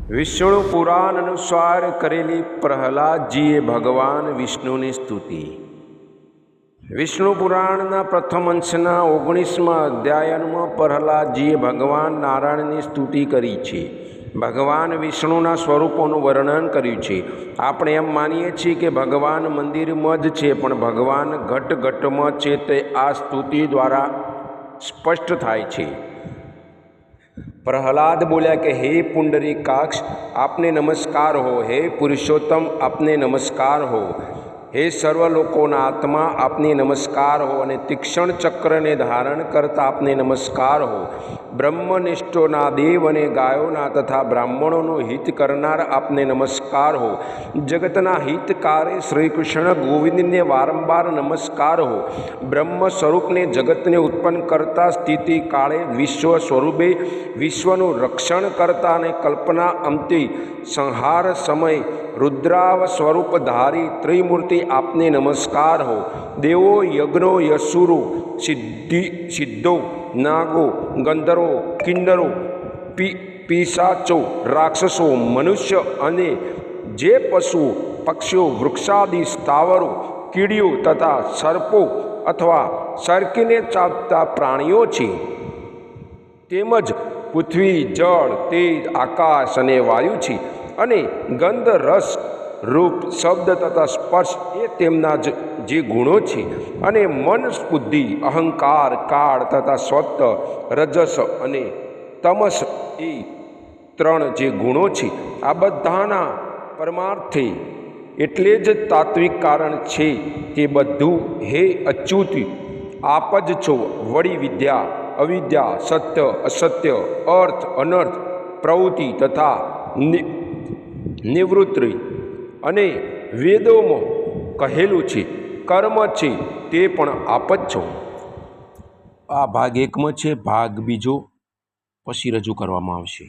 વિષ્ણુ પુરાણ અનુસાર કરેલી પ્રહલાદજીએ ભગવાન વિષ્ણુની સ્તુતિ। વિષ્ણુ પુરાણના પ્રથમ અંશના 19મા અધ્યાયમાં પ્રહલાદજીએ ભગવાન નારાયણની સ્તુતિ કરી છે। ભગવાન વિષ્ણુના સ્વરૂપોનું વર્ણન કર્યું છે। આપણે એમ માનીએ છીએ કે ભગવાન મંદિરમાં જ છે, પણ ભગવાન ઘટ ઘટમાં છે તે આ સ્તુતિ દ્વારા સ્પષ્ટ થાય છે। प्रहलाद बोला कि हे पुंडरीकाक्ष आपने नमस्कार हो, हे पुरुषोत्तम आपने नमस्कार हो, हे सर्वलोकोना आत्मा आपने नमस्कार हो, અને તીક્ષ્ણ ચક્રને ધારણ કરતા આપને નમસ્કાર હો। બ્રહ્મનિષ્ઠોના દેવ અને ગાયોના તથા બ્રાહ્મણોનું હિત કરનાર આપને નમસ્કાર હો। જગતના હિતકારે શ્રી કૃષ્ણ ગોવિંદને વારંવાર નમસ્કાર હો। બ્રહ્મ સ્વરૂપને જગતને ઉત્પન્ન કરતા સ્થિતિ કાળે વિશ્વ સ્વરૂપે વિશ્વનું રક્ષણ કરતા અને કલ્પના અંતે સંહાર સમય रुद्राव स्वरूप धारी त्रिमूर्ति आपने नमस्कार हो। देवो यज्ञो यसुरो सिद्धो नागो गंधर्वो किन्नरो पिशाचो राक्षसो मनुष्य अने जे पशु पक्षियों वृक्षादि स्थावरो कीड़ियों तथा सर्पो अथवा सरकीने चावता प्राणीओ छे, तेमज पृथ्वी जल तेज आकाश अने वायु छे, अने गंध रस रूप शब्द तथा स्पर्श ए तेमना जे गुणों छे, अने मन बुद्धि अहंकार काल तथा सत्व रजस अने तमस ए त्रण जे गुणों छे, आ बधाना परमार्थे एटले ज तात्विक कारण छे। ते बधु हे अच्युत आप ज छो। वड़ी विद्या अविद्या सत्य असत्य अर्थ अनर्थ प्रवृत्ति तथा निवृत्ति अने वेदों कहेलू छे कर्म छे ते पण आप ज छो। आ भाग 1 में छे, भाग बीजो पछी रजू करवामां आवशे।